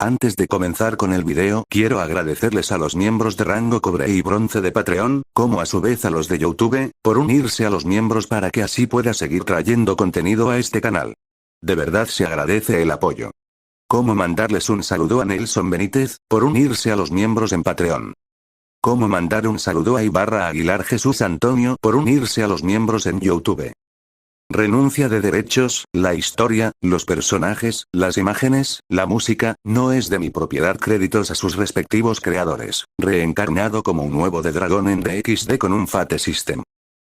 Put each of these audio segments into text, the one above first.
Antes de comenzar con el video, quiero agradecerles a los miembros de rango cobre y bronce de Patreon, como a su vez a los de YouTube, por unirse a los miembros para que así pueda seguir trayendo contenido a este canal. De verdad se agradece el apoyo. Cómo mandarles un saludo a Nelson Benítez, por unirse a los miembros en Patreon. Cómo mandar un saludo a Ibarra Aguilar Jesús Antonio, por unirse a los miembros en YouTube. Renuncia de derechos, la historia, los personajes, las imágenes, la música, no es de mi propiedad. Créditos a sus respectivos creadores. Reencarnado como un huevo de dragón en DXD con un Fate System.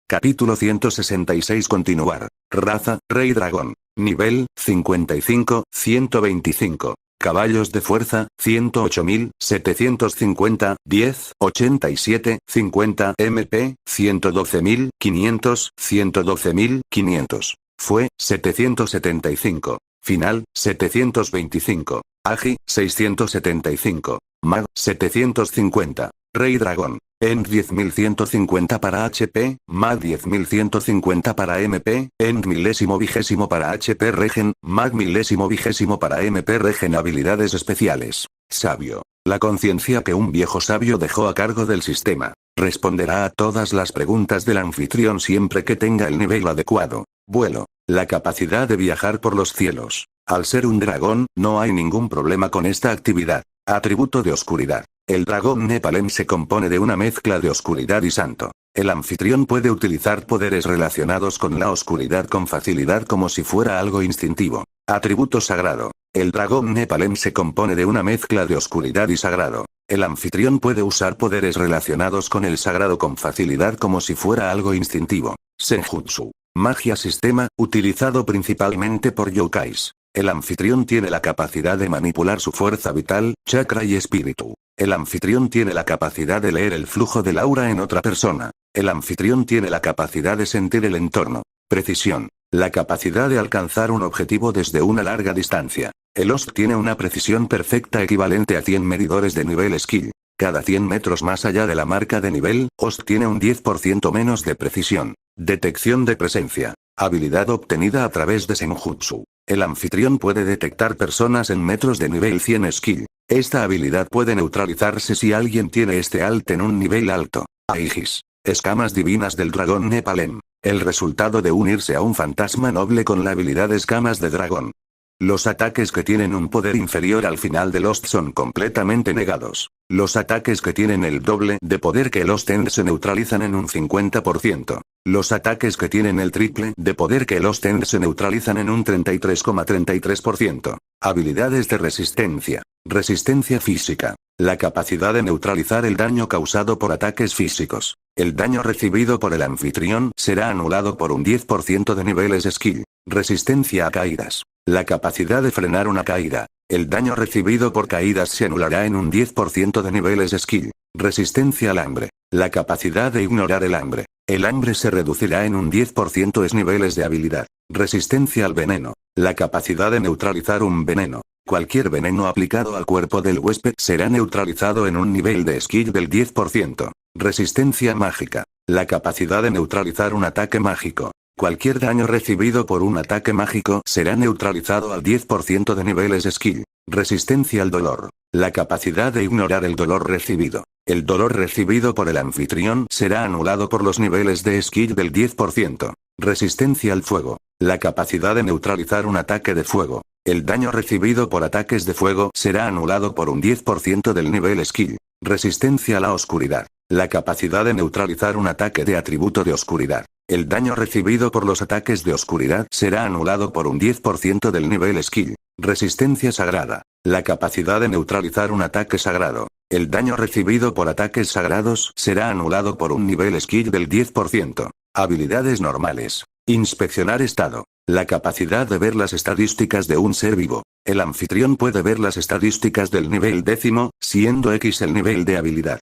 Capítulo 166. Continuar. Raza, Rey Dragón. Nivel, 55, 125. Caballos de fuerza, 108.750, 10, 87, 50 MP, 112.500, 112.500. Fue, 775. Final, 725. Agi, 675. Mag, 750. Rey Dragón. End 10.150 para HP, Mag 10.150 para MP, End milésimo vigésimo para HP Regen, Mag milésimo vigésimo para MP Regen. Habilidades especiales. Sabio. La conciencia que un viejo sabio dejó a cargo del sistema. Responderá a todas las preguntas del anfitrión siempre que tenga el nivel adecuado. Vuelo. La capacidad de viajar por los cielos. Al ser un dragón, no hay ningún problema con esta actividad. Atributo de oscuridad. El dragón Nepalem se compone de una mezcla de oscuridad y santo. El anfitrión puede utilizar poderes relacionados con la oscuridad con facilidad como si fuera algo instintivo. Atributo sagrado. El dragón Nepalem se compone de una mezcla de oscuridad y sagrado. El anfitrión puede usar poderes relacionados con el sagrado con facilidad como si fuera algo instintivo. Senjutsu. Magia sistema, utilizado principalmente por yokais. El anfitrión tiene la capacidad de manipular su fuerza vital, chakra y espíritu. El anfitrión tiene la capacidad de leer el flujo del aura en otra persona. El anfitrión tiene la capacidad de sentir el entorno. Precisión. La capacidad de alcanzar un objetivo desde una larga distancia. El host tiene una precisión perfecta equivalente a 100 medidores de nivel skill. Cada 100 metros más allá de la marca de nivel, host tiene un 10% menos de precisión. Detección de presencia. Habilidad obtenida a través de Senjutsu. El anfitrión puede detectar personas en metros de nivel 100 skill. Esta habilidad puede neutralizarse si alguien tiene este alt en un nivel alto. Aegis. Escamas divinas del dragón Nepalem. El resultado de unirse a un fantasma noble con la habilidad escamas de dragón. Los ataques que tienen un poder inferior al final del host son completamente negados. Los ataques que tienen el doble de poder que el host end se neutralizan en un 50%. Los ataques que tienen el triple de poder que el host end se neutralizan en un 33,33%. Habilidades de resistencia. Resistencia física. La capacidad de neutralizar el daño causado por ataques físicos. El daño recibido por el anfitrión será anulado por un 10% de niveles skill. Resistencia a caídas. La capacidad de frenar una caída. El daño recibido por caídas se anulará en un 10% de niveles skill. Resistencia al hambre. La capacidad de ignorar el hambre. El hambre se reducirá en un 10% es niveles de habilidad. Resistencia al veneno. La capacidad de neutralizar un veneno. Cualquier veneno aplicado al cuerpo del huésped será neutralizado en un nivel de skill del 10%. Resistencia mágica. La capacidad de neutralizar un ataque mágico. Cualquier daño recibido por un ataque mágico será neutralizado al 10% de niveles skill. Resistencia al dolor. La capacidad de ignorar el dolor recibido. El dolor recibido por el anfitrión será anulado por los niveles de skill del 10%. Resistencia al fuego. La capacidad de neutralizar un ataque de fuego. El daño recibido por ataques de fuego será anulado por un 10% del nivel skill. Resistencia a la oscuridad. La capacidad de neutralizar un ataque de atributo de oscuridad. El daño recibido por los ataques de oscuridad será anulado por un 10% del nivel skill. Resistencia sagrada. La capacidad de neutralizar un ataque sagrado. El daño recibido por ataques sagrados será anulado por un nivel skill del 10%. Habilidades normales. Inspeccionar estado. La capacidad de ver las estadísticas de un ser vivo. El anfitrión puede ver las estadísticas del nivel 10, siendo X el nivel de habilidad.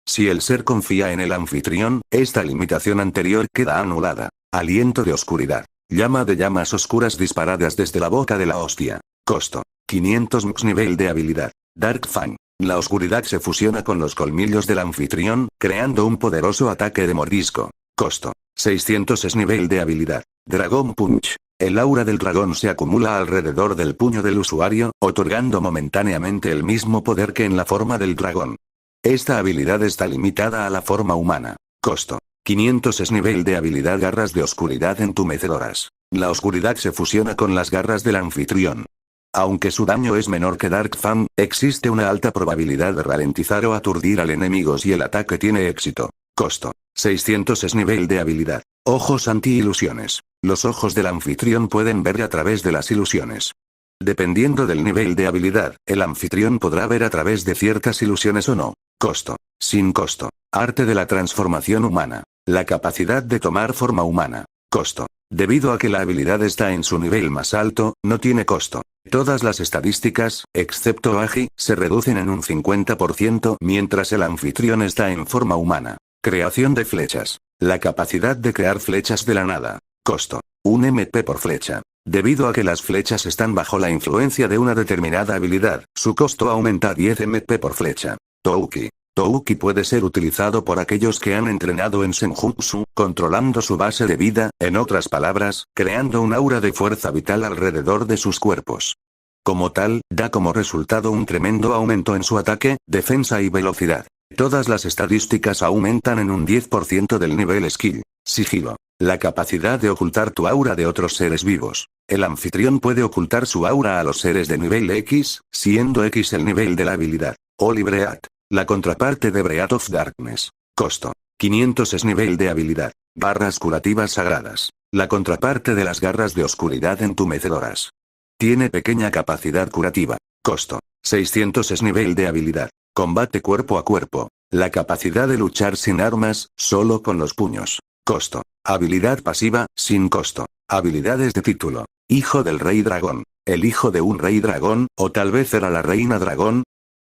Si el ser confía en el anfitrión, esta limitación anterior queda anulada. Aliento de oscuridad. Llama de llamas oscuras disparadas desde la boca de la hostia. Costo. 500 MX nivel de habilidad. Dark Fang. La oscuridad se fusiona con los colmillos del anfitrión, creando un poderoso ataque de mordisco. Costo. 600 es nivel de habilidad. Dragon Punch. El aura del dragón se acumula alrededor del puño del usuario, otorgando momentáneamente el mismo poder que en la forma del dragón. Esta habilidad está limitada a la forma humana. Costo: 500 es nivel de habilidad garras de oscuridad entumecedoras. La oscuridad se fusiona con las garras del anfitrión. Aunque su daño es menor que Dark Fan, existe una alta probabilidad de ralentizar o aturdir al enemigo si el ataque tiene éxito. Costo: 600 es nivel de habilidad. Ojos anti-ilusiones. Los ojos del anfitrión pueden ver a través de las ilusiones. Dependiendo del nivel de habilidad, el anfitrión podrá ver a través de ciertas ilusiones o no. Costo: sin costo. Arte de la transformación humana. La capacidad de tomar forma humana. Costo: debido a que la habilidad está en su nivel más alto, no tiene costo. Todas las estadísticas, excepto Agi, se reducen en un 50% mientras el anfitrión está en forma humana. Creación de flechas. La capacidad de crear flechas de la nada. Costo: 1 MP por flecha. Debido a que las flechas están bajo la influencia de una determinada habilidad, su costo aumenta a 10 MP por flecha. Touki. Touki puede ser utilizado por aquellos que han entrenado en Senjutsu, controlando su base de vida, en otras palabras, creando un aura de fuerza vital alrededor de sus cuerpos. Como tal, da como resultado un tremendo aumento en su ataque, defensa y velocidad. Todas las estadísticas aumentan en un 10% del nivel skill. Sigilo. La capacidad de ocultar tu aura de otros seres vivos. El anfitrión puede ocultar su aura a los seres de nivel X, siendo X el nivel de la habilidad. Olibreat. La contraparte de Breath of Darkness. Costo: 500 es nivel de habilidad. Barras curativas sagradas. La contraparte de las garras de oscuridad entumecedoras. Tiene pequeña capacidad curativa. Costo: 600 es nivel de habilidad. Combate cuerpo a cuerpo. La capacidad de luchar sin armas, solo con los puños. Costo: habilidad pasiva, sin costo. Habilidades de título. Hijo del rey dragón. El hijo de un rey dragón, o tal vez era la reina dragón.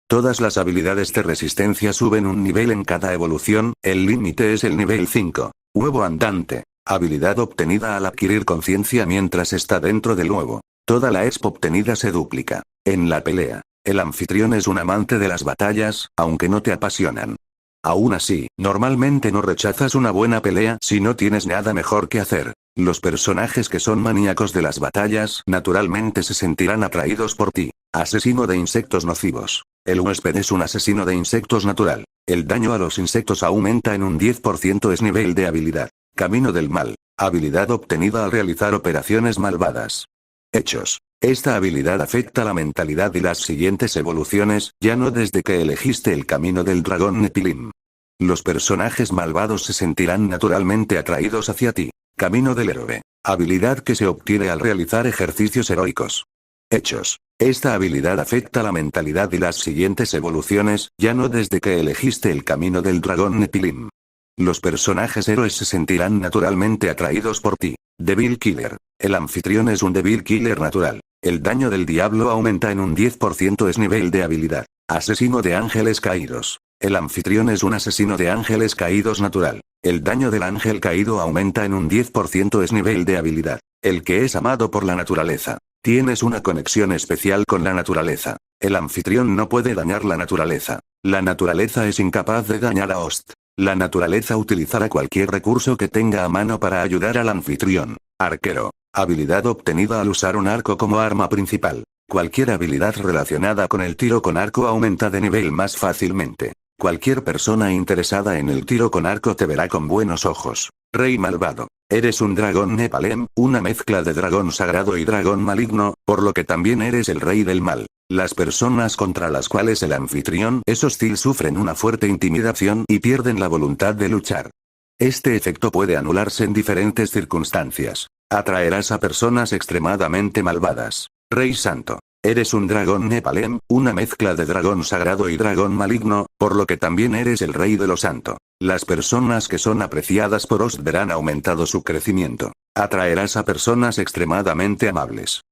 Todas las habilidades de resistencia suben un nivel en cada evolución, el límite es el nivel 5. Huevo andante. Habilidad obtenida al adquirir conciencia mientras está dentro del huevo. Toda la exp obtenida se duplica. En la pelea. El anfitrión es un amante de las batallas, aunque no te apasionan. Aún así, normalmente no rechazas una buena pelea si no tienes nada mejor que hacer. Los personajes que son maníacos de las batallas naturalmente se sentirán atraídos por ti. Asesino de insectos nocivos. El huésped es un asesino de insectos natural. El daño a los insectos aumenta en un 10% es nivel de habilidad. Camino del mal. Habilidad obtenida al realizar operaciones malvadas. Hechos. Esta habilidad afecta la mentalidad y las siguientes evoluciones, ya no desde que elegiste el camino del dragón Nepilim. Los personajes malvados se sentirán naturalmente atraídos hacia ti. Camino del héroe. Habilidad que se obtiene al realizar ejercicios heroicos. Hechos. Esta habilidad afecta la mentalidad y las siguientes evoluciones, ya no desde que elegiste el camino del dragón Nepilim. Los personajes héroes se sentirán naturalmente atraídos por ti. Devil Killer. El anfitrión es un Devil Killer natural. El daño del diablo aumenta en un 10% es nivel de habilidad. Asesino de ángeles caídos. El anfitrión es un asesino de ángeles caídos natural. El daño del ángel caído aumenta en un 10% es nivel de habilidad. El que es amado por la naturaleza. Tienes una conexión especial con la naturaleza. El anfitrión no puede dañar la naturaleza. La naturaleza es incapaz de dañar a Host. La naturaleza utilizará cualquier recurso que tenga a mano para ayudar al anfitrión. Arquero. Habilidad obtenida al usar un arco como arma principal. Cualquier habilidad relacionada con el tiro con arco aumenta de nivel más fácilmente. Cualquier persona interesada en el tiro con arco te verá con buenos ojos. Rey malvado. Eres un dragón Nepalem, una mezcla de dragón sagrado y dragón maligno, por lo que también eres el rey del mal. Las personas contra las cuales el anfitrión es hostil sufren una fuerte intimidación y pierden la voluntad de luchar. Este efecto puede anularse en diferentes circunstancias. Atraerás a personas extremadamente malvadas. Rey santo. Eres un dragón Nepalem, una mezcla de dragón sagrado y dragón maligno, por lo que también eres el rey de lo santo. Las personas que son apreciadas por Ost verán aumentado su crecimiento. Atraerás a personas extremadamente amables.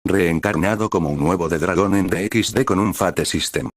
Reencarnado como un huevo de dragón en DXD con un Fate System.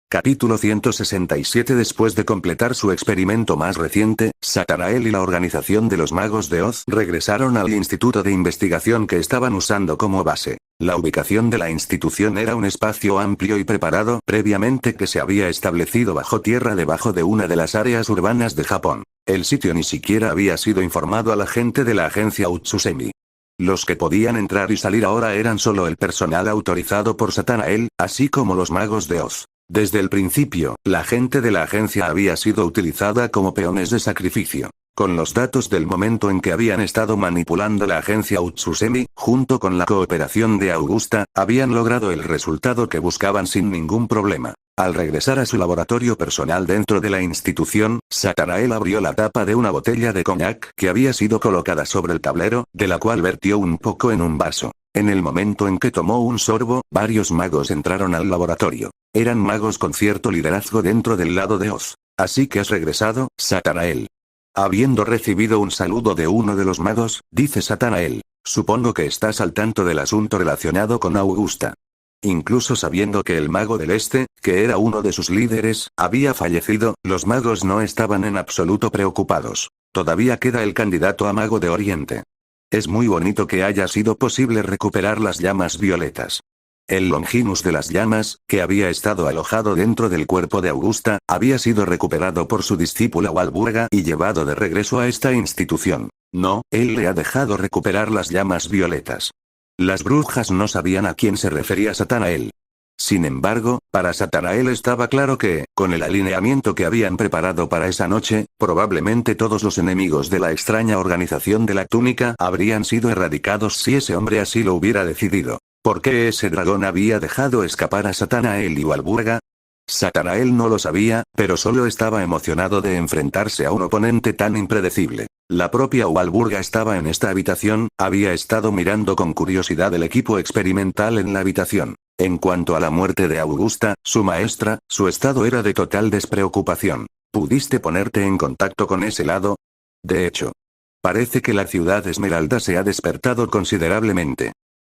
Capítulo 167. Después de completar su experimento más reciente, Satarael y la organización de los magos de Oz regresaron al instituto de investigación que estaban usando como base. La ubicación de la institución era un espacio amplio y preparado previamente que se había establecido bajo tierra debajo de una de las áreas urbanas de Japón. El sitio ni siquiera había sido informado a la gente de la agencia Utsusemi. Los que podían entrar y salir ahora eran solo el personal autorizado por Satanael, así como los magos de Oz. Desde el principio, la gente de la agencia había sido utilizada como peones de sacrificio. Con los datos del momento en que habían estado manipulando la agencia Utsusemi, junto con la cooperación de Augusta, habían logrado el resultado que buscaban sin ningún problema. Al regresar a su laboratorio personal dentro de la institución, Satanael abrió la tapa de una botella de coñac que había sido colocada sobre el tablero, de la cual vertió un poco en un vaso. En el momento en que tomó un sorbo, varios magos entraron al laboratorio. Eran magos con cierto liderazgo dentro del lado de Oz. ¿Así que has regresado, Satanael? Habiendo recibido un saludo de uno de los magos, dice Satanael, supongo que estás al tanto del asunto relacionado con Augusta. Incluso sabiendo que el mago del este, que era uno de sus líderes, había fallecido, los magos no estaban en absoluto preocupados. Todavía queda el candidato a mago de Oriente. Es muy bonito que haya sido posible recuperar las llamas violetas. El Longinus de las llamas, que había estado alojado dentro del cuerpo de Augusta, había sido recuperado por su discípula Walburga y llevado de regreso a esta institución. No, él le ha dejado recuperar las llamas violetas. Las brujas no sabían a quién se refería Satanael. Sin embargo, para Satanael estaba claro que, con el alineamiento que habían preparado para esa noche, probablemente todos los enemigos de la extraña organización de la túnica habrían sido erradicados si ese hombre así lo hubiera decidido. ¿Por qué ese dragón había dejado escapar a Satanael y Walburga? Satanael no lo sabía, pero solo estaba emocionado de enfrentarse a un oponente tan impredecible. La propia Walburga estaba en esta habitación, había estado mirando con curiosidad el equipo experimental en la habitación. En cuanto a la muerte de Augusta, su maestra, su estado era de total despreocupación. ¿Pudiste ponerte en contacto con ese lado? De hecho, parece que la ciudad Esmeralda se ha despertado considerablemente.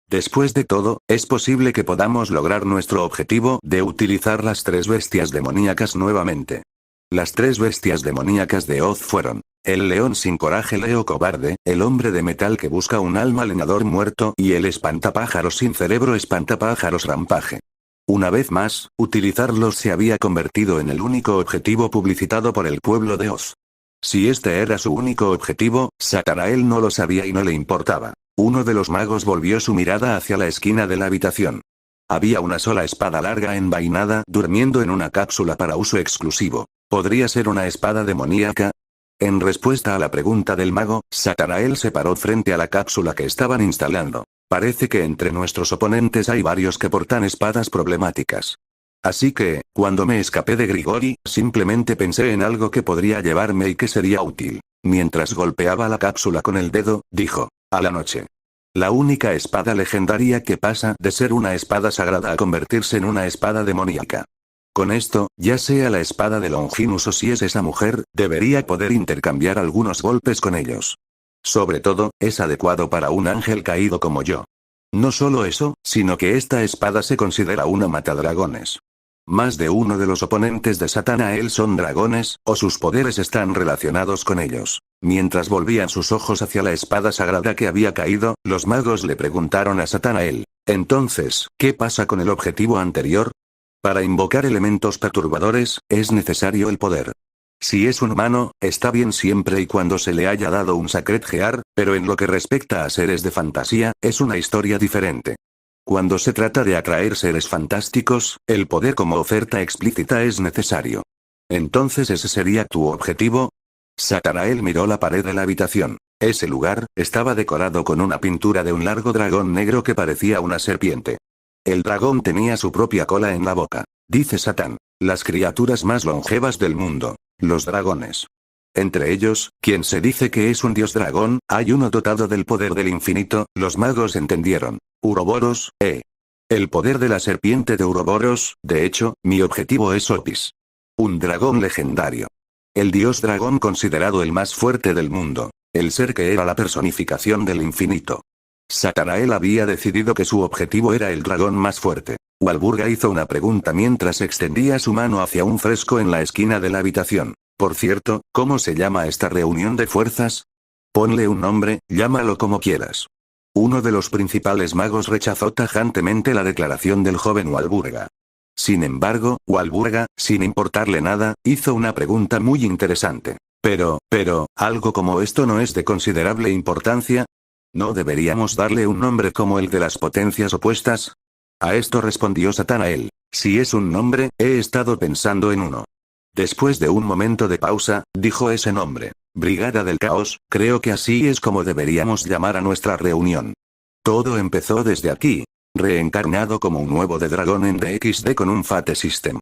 Después de todo, es posible que podamos lograr nuestro objetivo de utilizar las 3 bestias demoníacas nuevamente. Las 3 bestias demoníacas de Oz fueron: el león sin coraje Leo cobarde, el hombre de metal que busca un alma leñador muerto y el espantapájaros sin cerebro espantapájaros rampaje. Una vez más, utilizarlos se había convertido en el único objetivo publicitado por el pueblo de Oz. Si este era su único objetivo, Satanael no lo sabía y no le importaba. Uno de los magos volvió su mirada hacia la esquina de la habitación. Había una sola espada larga envainada durmiendo en una cápsula para uso exclusivo. ¿Podría ser una espada demoníaca? En respuesta a la pregunta del mago, Satanael se paró frente a la cápsula que estaban instalando. Parece que entre nuestros oponentes hay varios que portan espadas problemáticas. Así que, cuando me escapé de Grigori, simplemente pensé en algo que podría llevarme y que sería útil. Mientras golpeaba la cápsula con el dedo, dijo: a la noche. La única espada legendaria que pasa de ser una espada sagrada a convertirse en una espada demoníaca. Con esto, ya sea la espada de Longinus o si es esa mujer, debería poder intercambiar algunos golpes con ellos. Sobre todo, es adecuado para un ángel caído como yo. No solo eso, sino que esta espada se considera una matadragones. Más de uno de los oponentes de Satanael son dragones, o sus poderes están relacionados con ellos. Mientras volvían sus ojos hacia la espada sagrada que había caído, los magos le preguntaron a Satanael: entonces, ¿qué pasa con el objetivo anterior? Para invocar elementos perturbadores, es necesario el poder. Si es un humano, está bien siempre y cuando se le haya dado un Sacred Gear, pero en lo que respecta a seres de fantasía, es una historia diferente. Cuando se trata de atraer seres fantásticos, el poder como oferta explícita es necesario. Entonces ¿ese sería tu objetivo? Satanael miró la pared de la habitación. Ese lugar, estaba decorado con una pintura de un largo dragón negro que parecía una serpiente. El dragón tenía su propia cola en la boca. Dice Satán: las criaturas más longevas del mundo. Los dragones. Entre ellos, quien se dice que es un dios dragón, hay uno dotado del poder del infinito, los magos entendieron. Uroboros, el poder de la serpiente de Uroboros, de hecho, mi objetivo es Opis. Un dragón legendario. El dios dragón considerado el más fuerte del mundo. El ser que era la personificación del infinito. Satanael había decidido que su objetivo era el dragón más fuerte. Walburga hizo una pregunta mientras extendía su mano hacia un fresco en la esquina de la habitación. Por cierto, ¿cómo se llama esta reunión de fuerzas? Ponle un nombre, llámalo como quieras. Uno de los principales magos rechazó tajantemente la declaración del joven Walburga. Sin embargo, Walburga, sin importarle nada, hizo una pregunta muy interesante. Pero, ¿algo como esto no es de considerable importancia? ¿No deberíamos darle un nombre como el de las potencias opuestas? A esto respondió Satanael. Si es un nombre, he estado pensando en uno. Después de un momento de pausa, dijo ese nombre. Brigada del Caos, creo que así es como deberíamos llamar a nuestra reunión. Todo empezó desde aquí. Reencarnado como un huevo de dragón en DXD con un Fate System.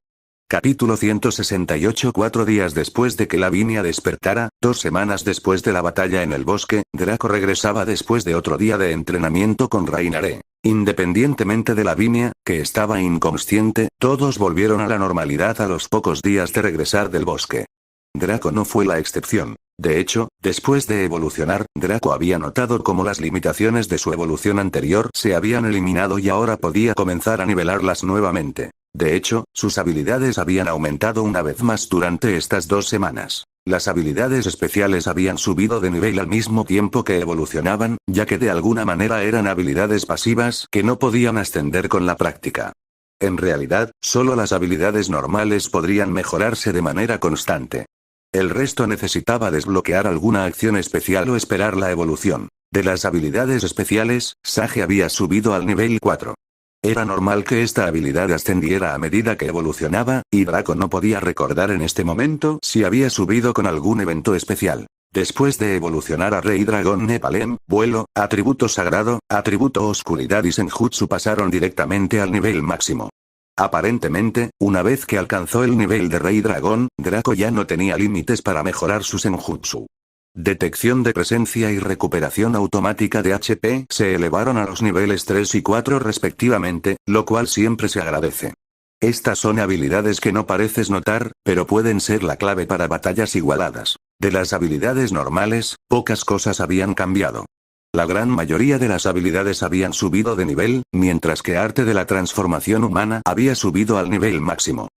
Capítulo 168. 4 días después de que Lavinia despertara, 2 semanas después de la batalla en el bosque, Draco regresaba después de otro día de entrenamiento con Rainare. Independientemente de Lavinia, que estaba inconsciente, todos volvieron a la normalidad a los pocos días de regresar del bosque. Draco no fue la excepción. De hecho, después de evolucionar, Draco había notado cómo las limitaciones de su evolución anterior se habían eliminado y ahora podía comenzar a nivelarlas nuevamente. De hecho, sus habilidades habían aumentado una vez más durante estas 2 semanas. Las habilidades especiales habían subido de nivel al mismo tiempo que evolucionaban, ya que de alguna manera eran habilidades pasivas que no podían ascender con la práctica. En realidad, solo las habilidades normales podrían mejorarse de manera constante. El resto necesitaba desbloquear alguna acción especial o esperar la evolución. De las habilidades especiales, Sage había subido al nivel 4. Era normal que esta habilidad ascendiera a medida que evolucionaba, y Draco no podía recordar en este momento si había subido con algún evento especial. Después de evolucionar a Rey Dragón Nepalem, vuelo, atributo sagrado, atributo oscuridad y Senjutsu pasaron directamente al nivel máximo. Aparentemente, una vez que alcanzó el nivel de Rey Dragón, Draco ya no tenía límites para mejorar su Senjutsu. Detección de presencia y recuperación automática de HP se elevaron a los niveles 3 y 4 respectivamente, lo cual siempre se agradece. Estas son habilidades que no pareces notar, pero pueden ser la clave para batallas igualadas. De las habilidades normales, pocas cosas habían cambiado. La gran mayoría de las habilidades habían subido de nivel, mientras que arte de la transformación humana había subido al nivel máximo.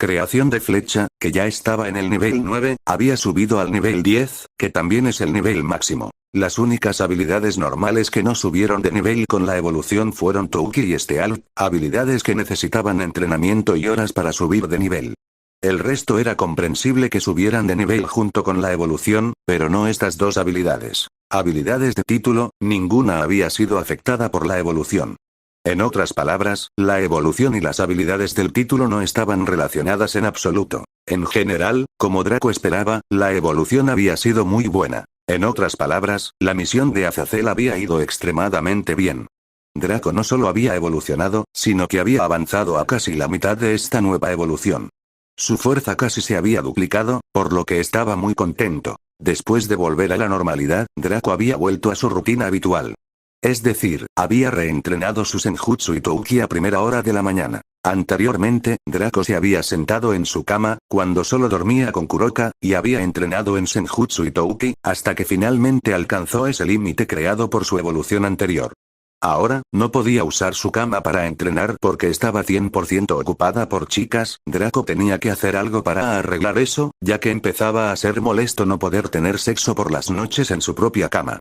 Creación de flecha, que ya estaba en el nivel 9, había subido al nivel 10, que también es el nivel máximo. Las únicas habilidades normales que no subieron de nivel con la evolución fueron Touki y Stealth, habilidades que necesitaban entrenamiento y horas para subir de nivel. El resto era comprensible que subieran de nivel junto con la evolución, pero no estas 2 habilidades. Habilidades de título, ninguna había sido afectada por la evolución. En otras palabras, la evolución y las habilidades del título no estaban relacionadas en absoluto. En general, como Draco esperaba, la evolución había sido muy buena. En otras palabras, la misión de Azazel había ido extremadamente bien. Draco no solo había evolucionado, sino que había avanzado a casi la mitad de esta nueva evolución. Su fuerza casi se había duplicado, por lo que estaba muy contento. Después de volver a la normalidad, Draco había vuelto a su rutina habitual. Es decir, había reentrenado su Senjutsu y Touki a primera hora de la mañana. Anteriormente, Draco se había sentado en su cama, cuando solo dormía con Kuroka, y había entrenado en Senjutsu y Touki, hasta que finalmente alcanzó ese límite creado por su evolución anterior. Ahora, no podía usar su cama para entrenar porque estaba 100% ocupada por chicas. Draco tenía que hacer algo para arreglar eso, ya que empezaba a ser molesto no poder tener sexo por las noches en su propia cama.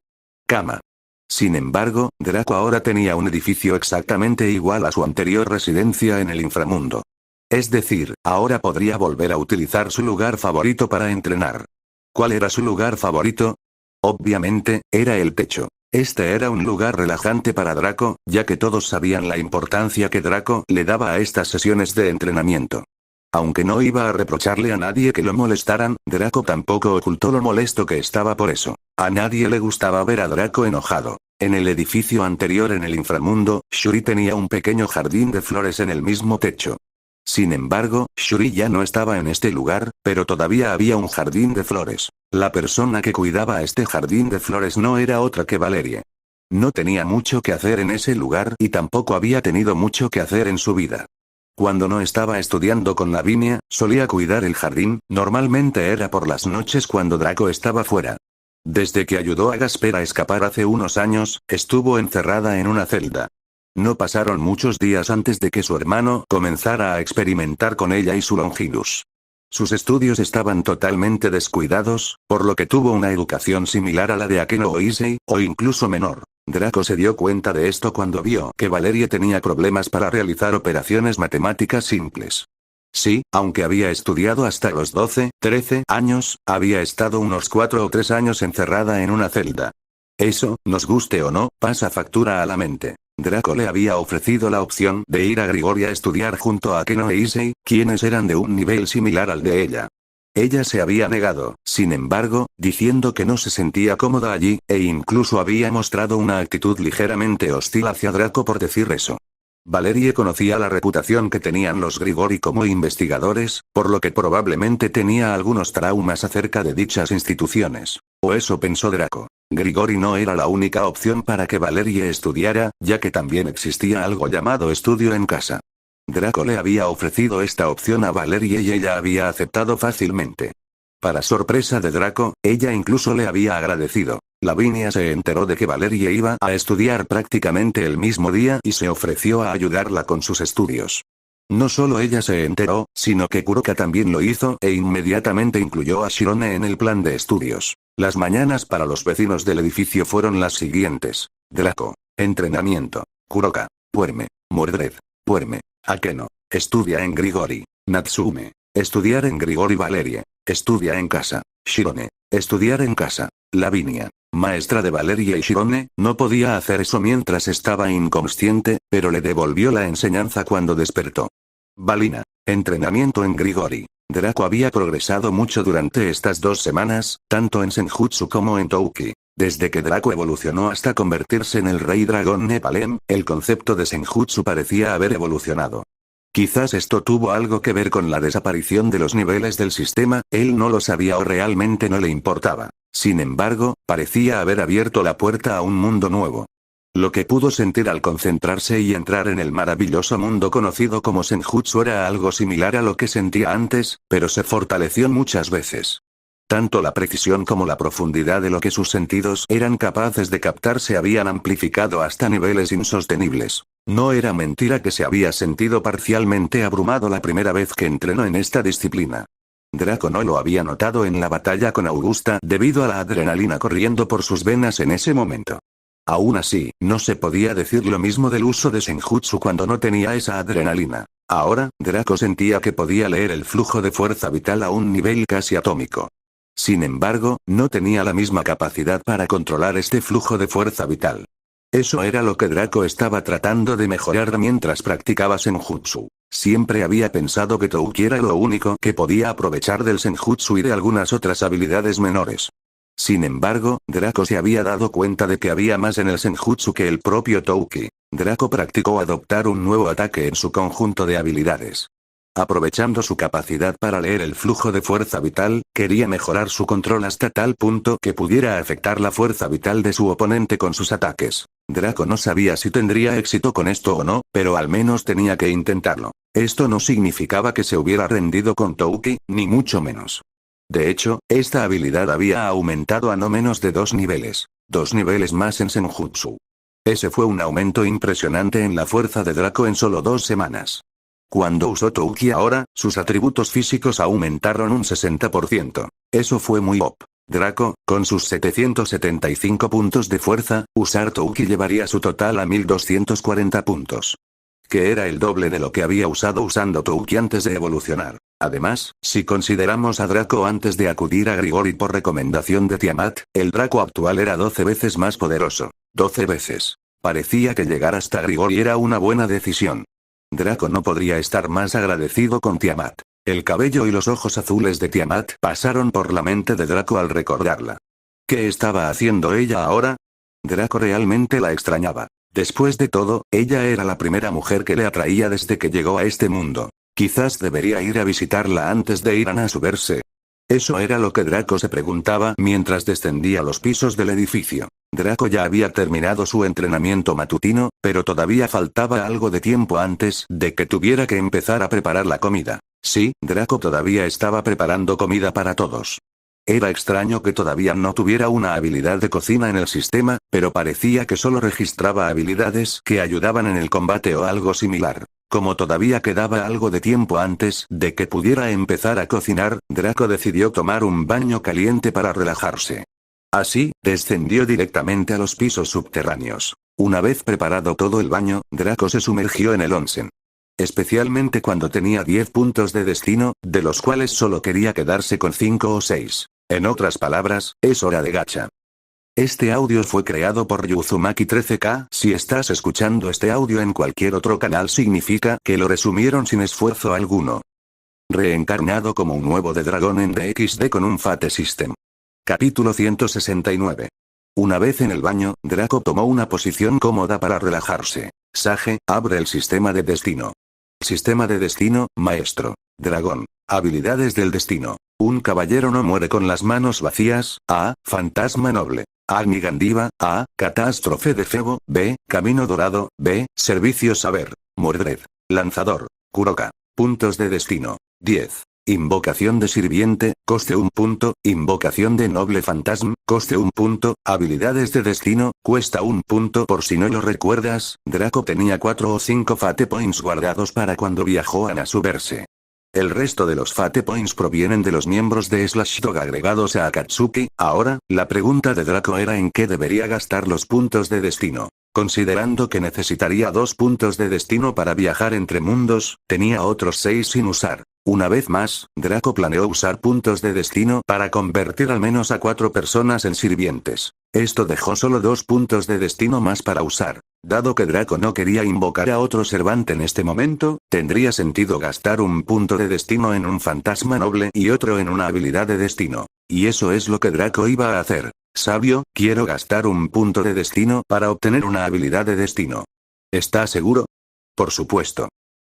Sin embargo, Draco ahora tenía un edificio exactamente igual a su anterior residencia en el inframundo. Es decir, ahora podría volver a utilizar su lugar favorito para entrenar. ¿Cuál era su lugar favorito? Obviamente, era el techo. Este era un lugar relajante para Draco, ya que todos sabían la importancia que Draco le daba a estas sesiones de entrenamiento. Aunque no iba a reprocharle a nadie que lo molestaran, Draco tampoco ocultó lo molesto que estaba por eso. A nadie le gustaba ver a Draco enojado. En el edificio anterior en el inframundo, Shuri tenía un pequeño jardín de flores en el mismo techo. Sin embargo, Shuri ya no estaba en este lugar, pero todavía había un jardín de flores. La persona que cuidaba este jardín de flores no era otra que Valerie. No tenía mucho que hacer en ese lugar y tampoco había tenido mucho que hacer en su vida. Cuando no estaba estudiando con Lavinia, solía cuidar el jardín, normalmente era por las noches cuando Draco estaba fuera. Desde que ayudó a Gasper a escapar hace unos años, estuvo encerrada en una celda. No pasaron muchos días antes de que su hermano comenzara a experimentar con ella y su Longinus. Sus estudios estaban totalmente descuidados, por lo que tuvo una educación similar a la de Akeno Oisei, o incluso menor. Draco se dio cuenta de esto cuando vio que Valerie tenía problemas para realizar operaciones matemáticas simples. Sí, aunque había estudiado hasta los 12, 13 años, había estado unos 4 o 3 años encerrada en una celda. Eso, nos guste o no, pasa factura a la mente. Draco le había ofrecido la opción de ir a Grigori a estudiar junto a Keno e Issei, quienes eran de un nivel similar al de ella. Ella se había negado, sin embargo, diciendo que no se sentía cómoda allí, e incluso había mostrado una actitud ligeramente hostil hacia Draco por decir eso. Valerie conocía la reputación que tenían los Grigori como investigadores, por lo que probablemente tenía algunos traumas acerca de dichas instituciones. O eso pensó Draco. Grigori no era la única opción para que Valerie estudiara, ya que también existía algo llamado estudio en casa. Draco le había ofrecido esta opción a Valerie y ella había aceptado fácilmente. Para sorpresa de Draco, ella incluso le había agradecido. Lavinia se enteró de que Valerie iba a estudiar prácticamente el mismo día y se ofreció a ayudarla con sus estudios. No solo ella se enteró, sino que Kuroka también lo hizo e inmediatamente incluyó a Shirone en el plan de estudios. Las mañanas para los vecinos del edificio fueron las siguientes. Draco. Entrenamiento. Kuroka. Puerme. Mordred. Puerme. Akeno. Estudia en Grigori. Natsume. Estudiar en Grigori. Valerie. Estudia en casa. Shirone. Estudiar en casa. Lavinia. Maestra de Valerie y Shirone, no podía hacer eso mientras estaba inconsciente, pero le devolvió la enseñanza cuando despertó. Valina. Entrenamiento en Grigori. Draco había progresado mucho durante estas 2 semanas, tanto en Senjutsu como en Touki. Desde que Draco evolucionó hasta convertirse en el Rey Dragón Nepalem, el concepto de Senjutsu parecía haber evolucionado. Quizás esto tuvo algo que ver con la desaparición de los niveles del sistema, él no lo sabía o realmente no le importaba. Sin embargo, parecía haber abierto la puerta a un mundo nuevo. Lo que pudo sentir al concentrarse y entrar en el maravilloso mundo conocido como Senjutsu era algo similar a lo que sentía antes, pero se fortaleció muchas veces. Tanto la precisión como la profundidad de lo que sus sentidos eran capaces de captar se habían amplificado hasta niveles insostenibles. No era mentira que se había sentido parcialmente abrumado la primera vez que entrenó en esta disciplina. Draco no lo había notado en la batalla con Augusta debido a la adrenalina corriendo por sus venas en ese momento. Aún así, no se podía decir lo mismo del uso de Senjutsu cuando no tenía esa adrenalina. Ahora, Draco sentía que podía leer el flujo de fuerza vital a un nivel casi atómico. Sin embargo, no tenía la misma capacidad para controlar este flujo de fuerza vital. Eso era lo que Draco estaba tratando de mejorar mientras practicaba Senjutsu. Siempre había pensado que Touki era lo único que podía aprovechar del Senjutsu y de algunas otras habilidades menores. Sin embargo, Draco se había dado cuenta de que había más en el Senjutsu que el propio Touki. Draco practicó adoptar un nuevo ataque en su conjunto de habilidades. Aprovechando su capacidad para leer el flujo de fuerza vital, quería mejorar su control hasta tal punto que pudiera afectar la fuerza vital de su oponente con sus ataques. Draco no sabía si tendría éxito con esto o no, pero al menos tenía que intentarlo. Esto no significaba que se hubiera rendido con Touki, ni mucho menos. De hecho, esta habilidad había aumentado a no menos de 2 niveles. 2 niveles más en Senjutsu. Ese fue un aumento impresionante en la fuerza de Draco en solo 2 semanas. Cuando usó Touki ahora, sus atributos físicos aumentaron un 60%. Eso fue muy OP. Draco, con sus 775 puntos de fuerza, usar Touki llevaría su total a 1240 puntos. Que era el doble de lo que había usado usando Touki antes de evolucionar. Además, si consideramos a Draco antes de acudir a Grigori por recomendación de Tiamat, el Draco actual era 12 veces más poderoso. 12 veces. Parecía que llegar hasta Grigori era una buena decisión. Draco no podría estar más agradecido con Tiamat. El cabello y los ojos azules de Tiamat pasaron por la mente de Draco al recordarla. ¿Qué estaba haciendo ella ahora? Draco realmente la extrañaba. Después de todo, ella era la primera mujer que le atraía desde que llegó a este mundo. Quizás debería ir a visitarla antes de ir a Nasuverse. Eso era lo que Draco se preguntaba mientras descendía los pisos del edificio. Draco ya había terminado su entrenamiento matutino, pero todavía faltaba algo de tiempo antes de que tuviera que empezar a preparar la comida. Sí, Draco todavía estaba preparando comida para todos. Era extraño que todavía no tuviera una habilidad de cocina en el sistema, pero parecía que solo registraba habilidades que ayudaban en el combate o algo similar. Como todavía quedaba algo de tiempo antes de que pudiera empezar a cocinar, Draco decidió tomar un baño caliente para relajarse. Así, descendió directamente a los pisos subterráneos. Una vez preparado todo el baño, Draco se sumergió en el onsen. Especialmente cuando tenía 10 puntos de destino, de los cuales solo quería quedarse con 5 o 6. En otras palabras, es hora de gacha. Este audio fue creado por Yuzumaki 13K. Si estás escuchando este audio en cualquier otro canal significa que lo resumieron sin esfuerzo alguno. Reencarnado como un huevo de dragón en DXD con un Fate System. Capítulo 169. Una vez en el baño, Draco tomó una posición cómoda para relajarse. Sage, abre el sistema de destino. Sistema de destino, maestro. Dragón. Habilidades del destino. Un caballero no muere con las manos vacías. A. Fantasma noble. Agni Gandiva. A. Catástrofe de Febo. B. Camino dorado. B. Servicio saber. Mordred. Lanzador. Kuroka. Puntos de destino. 10. Invocación de sirviente, coste 1 punto, invocación de noble fantasma, coste 1 punto, habilidades de destino, cuesta 1 punto. Por si no lo recuerdas, Draco tenía 4 o 5 Fate Points guardados para cuando viajó a Nasuverse. El resto de los Fate Points provienen de los miembros de Slash Dog agregados a Akatsuki. Ahora, la pregunta de Draco era en qué debería gastar los puntos de destino. Considerando que necesitaría 2 puntos de destino para viajar entre mundos, tenía otros 6 sin usar. Una vez más, Draco planeó usar puntos de destino para convertir al menos a 4 personas en sirvientes. Esto dejó solo 2 puntos de destino más para usar. Dado que Draco no quería invocar a otro Servant en este momento, tendría sentido gastar un punto de destino en un fantasma noble y otro en una habilidad de destino. Y eso es lo que Draco iba a hacer. Sabio, quiero gastar un punto de destino para obtener una habilidad de destino. ¿Está seguro? Por supuesto.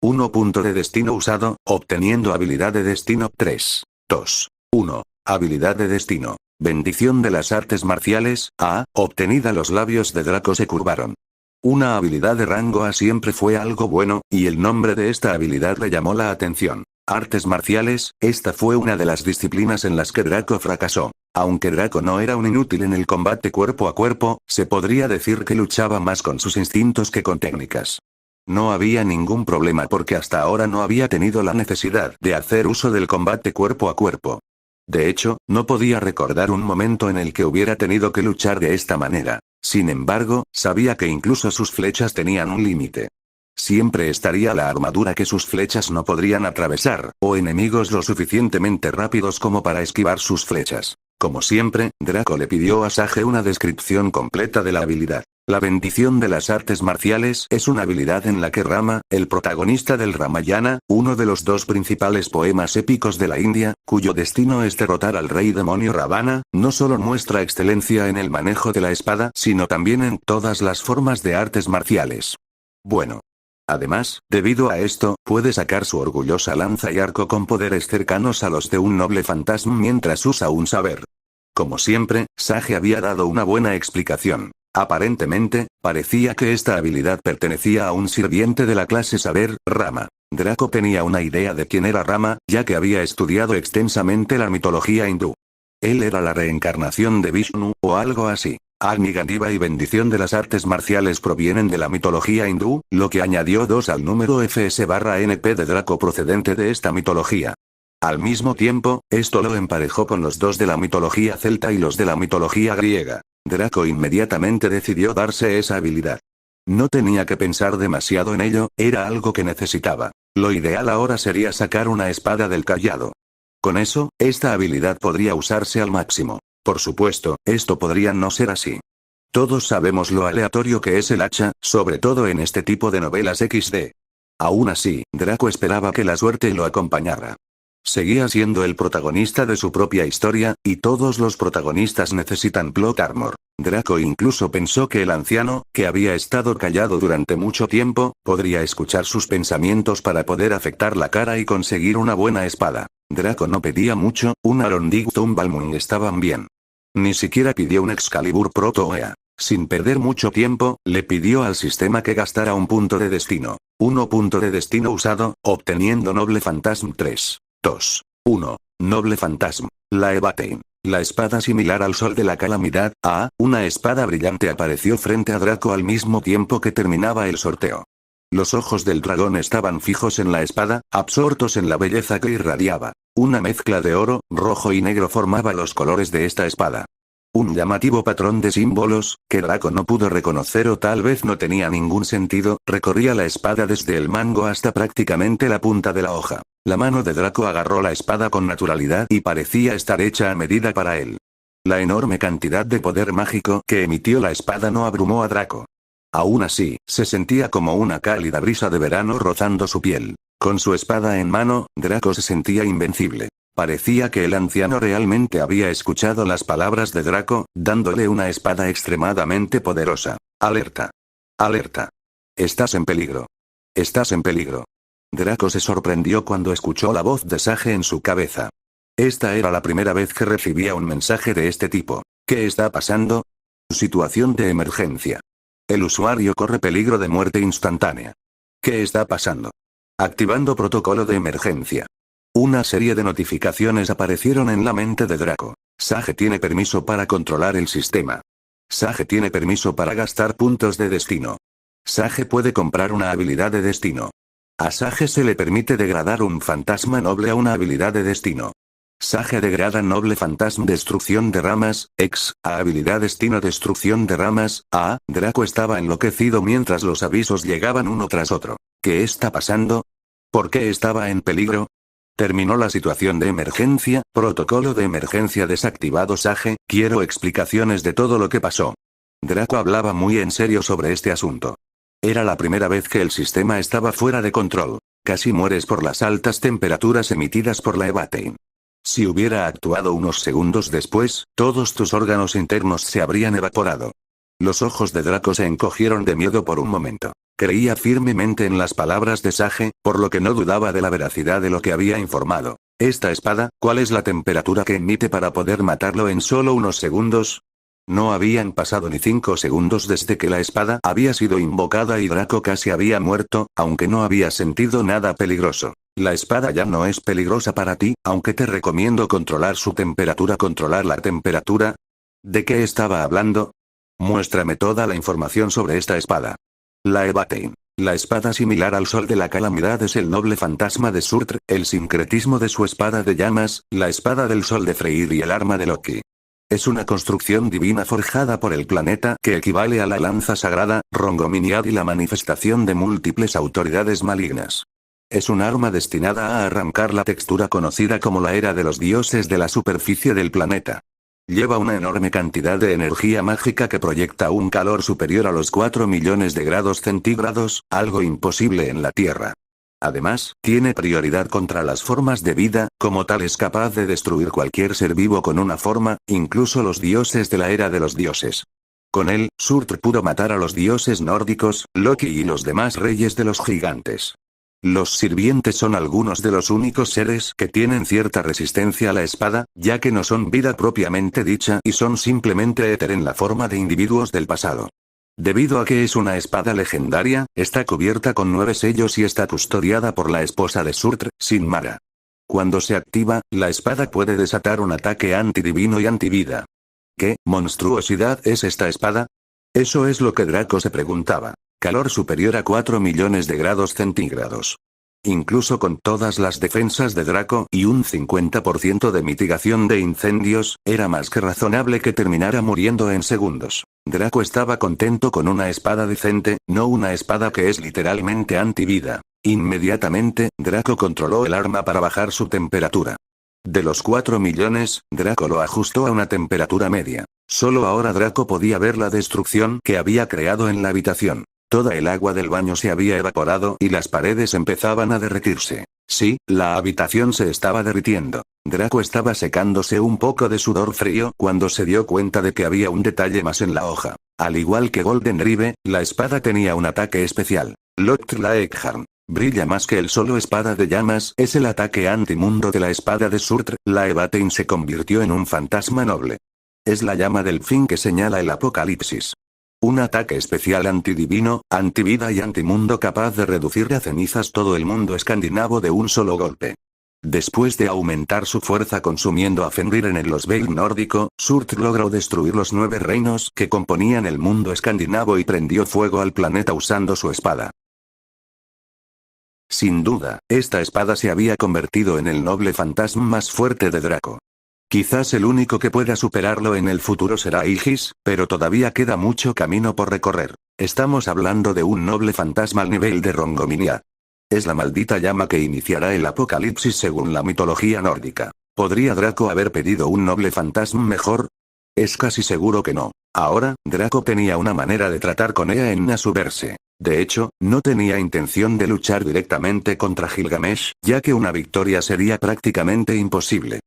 1 punto de destino usado, obteniendo habilidad de destino. 3, 2, 1. Habilidad de destino. Bendición de las artes marciales. A. Obtenida. Los labios de Draco se curvaron. Una habilidad de rango A siempre fue algo bueno, y el nombre de esta habilidad le llamó la atención. Artes marciales, esta fue una de las disciplinas en las que Draco fracasó. Aunque Draco no era un inútil en el combate cuerpo a cuerpo, se podría decir que luchaba más con sus instintos que con técnicas. No había ningún problema porque hasta ahora no había tenido la necesidad de hacer uso del combate cuerpo a cuerpo. De hecho, no podía recordar un momento en el que hubiera tenido que luchar de esta manera. Sin embargo, sabía que incluso sus flechas tenían un límite. Siempre estaría la armadura que sus flechas no podrían atravesar, o enemigos lo suficientemente rápidos como para esquivar sus flechas. Como siempre, Draco le pidió a Sage una descripción completa de la habilidad. La bendición de las artes marciales es una habilidad en la que Rama, el protagonista del Ramayana, uno de los 2 principales poemas épicos de la India, cuyo destino es derrotar al rey demonio Ravana, no solo muestra excelencia en el manejo de la espada, sino también en todas las formas de artes marciales. Bueno. Además, debido a esto, puede sacar su orgullosa lanza y arco con poderes cercanos a los de un noble fantasma mientras usa un saber. Como siempre, Sage había dado una buena explicación. Aparentemente, parecía que esta habilidad pertenecía a un sirviente de la clase Saber, Rama. Draco tenía una idea de quién era Rama, ya que había estudiado extensamente la mitología hindú. Él era la reencarnación de Vishnu, o algo así. Agni Gandiva y bendición de las artes marciales provienen de la mitología hindú, lo que añadió 2 al número FS/NP de Draco procedente de esta mitología. Al mismo tiempo, esto lo emparejó con los 2 de la mitología celta y los de la mitología griega. Draco inmediatamente decidió darse esa habilidad. No tenía que pensar demasiado en ello, era algo que necesitaba. Lo ideal ahora sería sacar una espada del cayado. Con eso, esta habilidad podría usarse al máximo. Por supuesto, esto podría no ser así. Todos sabemos lo aleatorio que es el hacha, sobre todo en este tipo de novelas XD. Aún así, Draco esperaba que la suerte lo acompañara. Seguía siendo el protagonista de su propia historia, y todos los protagonistas necesitan plot armor. Draco incluso pensó que el anciano, que había estado callado durante mucho tiempo, podría escuchar sus pensamientos para poder afectar la cara y conseguir una buena espada. Draco no pedía mucho, un Arondig Tumbalmung estaban bien. Ni siquiera pidió un Excalibur Proto-Ea. Sin perder mucho tiempo, le pidió al sistema que gastara un punto de destino. 1 punto de destino usado, obteniendo Noble Fantasma 3, 2, 1. Noble Fantasma. La Evatein. La espada similar al sol de la calamidad. Una espada brillante apareció frente a Draco al mismo tiempo que terminaba el sorteo. Los ojos del dragón estaban fijos en la espada, absortos en la belleza que irradiaba. Una mezcla de oro, rojo y negro formaba los colores de esta espada. Un llamativo patrón de símbolos, que Draco no pudo reconocer o tal vez no tenía ningún sentido, recorría la espada desde el mango hasta prácticamente la punta de la hoja. La mano de Draco agarró la espada con naturalidad y parecía estar hecha a medida para él. La enorme cantidad de poder mágico que emitió la espada no abrumó a Draco. Aún así, se sentía como una cálida brisa de verano rozando su piel. Con su espada en mano, Draco se sentía invencible. Parecía que el anciano realmente había escuchado las palabras de Draco, dándole una espada extremadamente poderosa. Alerta. Alerta. Estás en peligro. Estás en peligro. Draco se sorprendió cuando escuchó la voz de Sage en su cabeza. Esta era la primera vez que recibía un mensaje de este tipo. ¿Qué está pasando? Situación de emergencia. El usuario corre peligro de muerte instantánea. ¿Qué está pasando? Activando protocolo de emergencia. Una serie de notificaciones aparecieron en la mente de Draco. Sage tiene permiso para controlar el sistema. Sage tiene permiso para gastar puntos de destino. Sage puede comprar una habilidad de destino. A Sage se le permite degradar un fantasma noble a una habilidad de destino. Sage degrada noble fantasma destrucción de ramas, a habilidad destino destrucción de ramas, a. Draco estaba enloquecido mientras los avisos llegaban uno tras otro. ¿Qué está pasando? ¿Por qué estaba en peligro? Terminó la situación de emergencia, protocolo de emergencia desactivado Sage, quiero explicaciones de todo lo que pasó. Draco hablaba muy en serio sobre este asunto. Era la primera vez que el sistema estaba fuera de control. Casi mueres por las altas temperaturas emitidas por la Evatein. Si hubiera actuado unos segundos después, todos tus órganos internos se habrían evaporado. Los ojos de Draco se encogieron de miedo por un momento. Creía firmemente en las palabras de Sage, por lo que no dudaba de la veracidad de lo que había informado. Esta espada, ¿cuál es la temperatura que emite para poder matarlo en solo unos segundos? No habían pasado ni 5 segundos desde que la espada había sido invocada y Draco casi había muerto, aunque no había sentido nada peligroso. La espada ya no es peligrosa para ti, aunque te recomiendo controlar su temperatura. ¿Controlar la temperatura? ¿De qué estaba hablando? Muéstrame toda la información sobre esta espada. La Evatein. La espada similar al sol de la calamidad es el noble fantasma de Surtr, el sincretismo de su espada de llamas, la espada del sol de Freyr y el arma de Loki. Es una construcción divina forjada por el planeta que equivale a la lanza sagrada, Rongominiad y la manifestación de múltiples autoridades malignas. Es un arma destinada a arrancar la textura conocida como la era de los dioses de la superficie del planeta. Lleva una enorme cantidad de energía mágica que proyecta un calor superior a los 4 millones de grados centígrados, algo imposible en la Tierra. Además, tiene prioridad contra las formas de vida, como tal es capaz de destruir cualquier ser vivo con una forma, incluso los dioses de la era de los dioses. Con él, Surtr pudo matar a los dioses nórdicos, Loki y los demás reyes de los gigantes. Los sirvientes son algunos de los únicos seres que tienen cierta resistencia a la espada, ya que no son vida propiamente dicha y son simplemente éter en la forma de individuos del pasado. Debido a que es una espada legendaria, está cubierta con 9 sellos y está custodiada por la esposa de Surtr, Sinmara. Cuando se activa, la espada puede desatar un ataque antidivino y antivida. ¿Qué monstruosidad es esta espada? Eso es lo que Draco se preguntaba. Calor superior a 4 millones de grados centígrados. Incluso con todas las defensas de Draco y un 50% de mitigación de incendios, era más que razonable que terminara muriendo en segundos. Draco estaba contento con una espada decente, no una espada que es literalmente antivida. Inmediatamente, Draco controló el arma para bajar su temperatura. De los 4 millones, Draco lo ajustó a una temperatura media. Solo ahora Draco podía ver la destrucción que había creado en la habitación. Toda el agua del baño se había evaporado y las paredes empezaban a derretirse. Sí, la habitación se estaba derritiendo. Draco estaba secándose un poco de sudor frío cuando se dio cuenta de que había un detalle más en la hoja. Al igual que Golden Rive, la espada tenía un ataque especial. Lothar la Ekharn. Brilla más que el solo espada de llamas, es el ataque antimundo de la espada de Surtr. La Evatein se convirtió en un fantasma noble. Es la llama del fin que señala el apocalipsis. Un ataque especial antidivino, antivida y antimundo capaz de reducir a cenizas todo el mundo escandinavo de un solo golpe. Después de aumentar su fuerza consumiendo a Fenrir en el Losveil nórdico, Surtr logró destruir los 9 reinos que componían el mundo escandinavo y prendió fuego al planeta usando su espada. Sin duda, esta espada se había convertido en el noble fantasma más fuerte de Draco. Quizás el único que pueda superarlo en el futuro será Aegis, pero todavía queda mucho camino por recorrer. Estamos hablando de un noble fantasma al nivel de Rongominiad. Es la maldita llama que iniciará el apocalipsis según la mitología nórdica. ¿Podría Draco haber pedido un noble fantasma mejor? Es casi seguro que no. Ahora, Draco tenía una manera de tratar con ella en Nasuverse. De hecho, no tenía intención de luchar directamente contra Gilgamesh, ya que una victoria sería prácticamente imposible.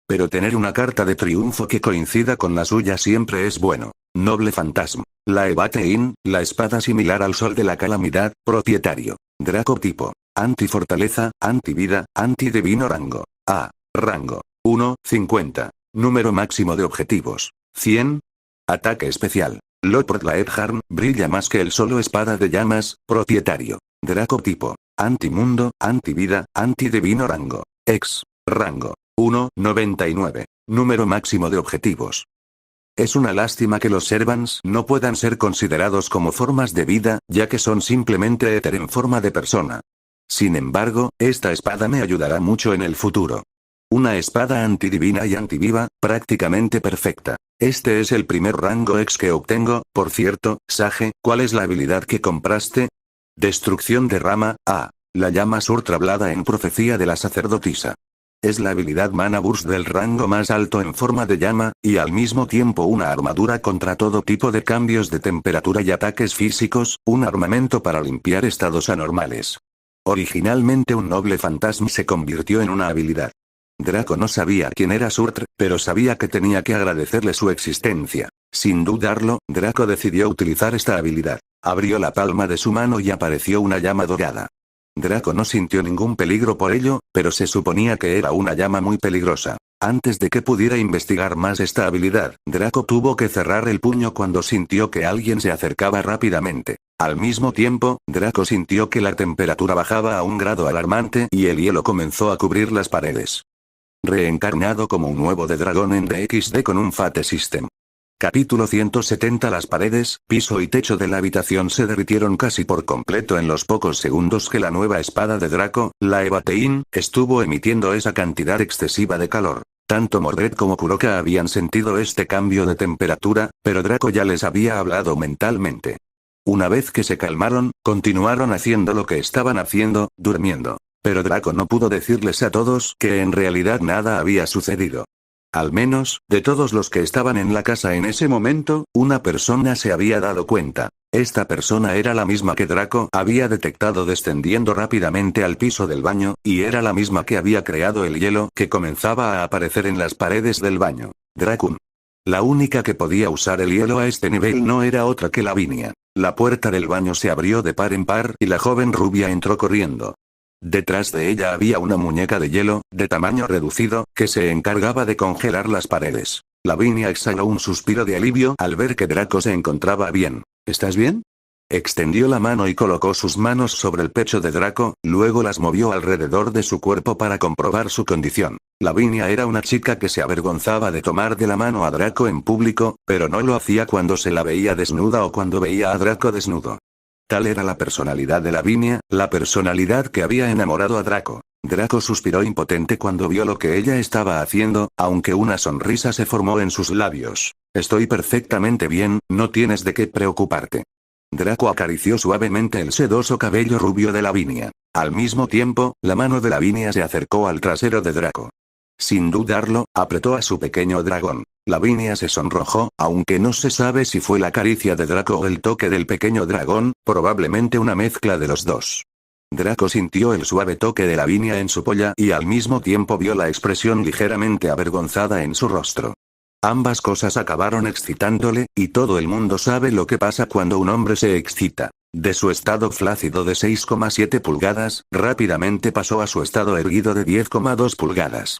Pero tener una carta de triunfo que coincida con la suya siempre es bueno. Noble fantasma. La Evatein, la espada similar al sol de la calamidad, propietario. Draco tipo. Anti-fortaleza, anti-vida, anti-divino rango. A. Rango. 1, 50. Número máximo de objetivos. 100. Ataque especial. Loport Laedharn, brilla más que el solo espada de llamas, propietario. Draco tipo. Antimundo, antivida, antidivino rango. Ex. Rango. 1, 99. Número máximo de objetivos. Es una lástima que los Servants no puedan ser considerados como formas de vida, ya que son simplemente éter en forma de persona. Sin embargo, esta espada me ayudará mucho en el futuro. Una espada antidivina y antiviva, prácticamente perfecta. Este es el primer rango X que obtengo. Por cierto, Sage, ¿cuál es la habilidad que compraste? Destrucción de rama, A. La llama surtrablada en profecía de la sacerdotisa. Es la habilidad Mana Burst del rango más alto en forma de llama, y al mismo tiempo una armadura contra todo tipo de cambios de temperatura y ataques físicos, un armamento para limpiar estados anormales. Originalmente un noble fantasma se convirtió en una habilidad. Draco no sabía quién era Surtr, pero sabía que tenía que agradecerle su existencia. Sin dudarlo, Draco decidió utilizar esta habilidad. Abrió la palma de su mano y apareció una llama dorada. Draco no sintió ningún peligro por ello, pero se suponía que era una llama muy peligrosa. Antes de que pudiera investigar más esta habilidad, Draco tuvo que cerrar el puño cuando sintió que alguien se acercaba rápidamente. Al mismo tiempo, Draco sintió que la temperatura bajaba a un grado alarmante y el hielo comenzó a cubrir las paredes. Reencarnado como un huevo de dragón en DXD con un Fate System. Capítulo 170. Las paredes, piso y techo de la habitación se derritieron casi por completo en los pocos segundos que la nueva espada de Draco, la Evatein, estuvo emitiendo esa cantidad excesiva de calor. Tanto Mordred como Kuroka habían sentido este cambio de temperatura, pero Draco ya les había hablado mentalmente. Una vez que se calmaron, continuaron haciendo lo que estaban haciendo, durmiendo. Pero Draco no pudo decirles a todos que en realidad nada había sucedido. Al menos, de todos los que estaban en la casa en ese momento, una persona se había dado cuenta. Esta persona era la misma que Draco había detectado descendiendo rápidamente al piso del baño, y era la misma que había creado el hielo que comenzaba a aparecer en las paredes del baño. Dracun. La única que podía usar el hielo a este nivel no era otra que Lavinia. La puerta del baño se abrió de par en par y la joven rubia entró corriendo. Detrás de ella había una muñeca de hielo, de tamaño reducido, que se encargaba de congelar las paredes. Lavinia exhaló un suspiro de alivio al ver que Draco se encontraba bien. ¿Estás bien? Extendió la mano y colocó sus manos sobre el pecho de Draco, luego las movió alrededor de su cuerpo para comprobar su condición. Lavinia era una chica que se avergonzaba de tomar de la mano a Draco en público, pero no lo hacía cuando se la veía desnuda o cuando veía a Draco desnudo. Tal era la personalidad de Lavinia, la personalidad que había enamorado a Draco. Draco suspiró impotente cuando vio lo que ella estaba haciendo, aunque una sonrisa se formó en sus labios. Estoy perfectamente bien, no tienes de qué preocuparte. Draco acarició suavemente el sedoso cabello rubio de Lavinia. Al mismo tiempo, la mano de Lavinia se acercó al trasero de Draco. Sin dudarlo, apretó a su pequeño dragón. Lavinia se sonrojó, aunque no se sabe si fue la caricia de Draco o el toque del pequeño dragón, probablemente una mezcla de los dos. Draco sintió el suave toque de Lavinia en su polla y al mismo tiempo vio la expresión ligeramente avergonzada en su rostro. Ambas cosas acabaron excitándole, y todo el mundo sabe lo que pasa cuando un hombre se excita. De su estado flácido de 6,7 pulgadas, rápidamente pasó a su estado erguido de 10,2 pulgadas.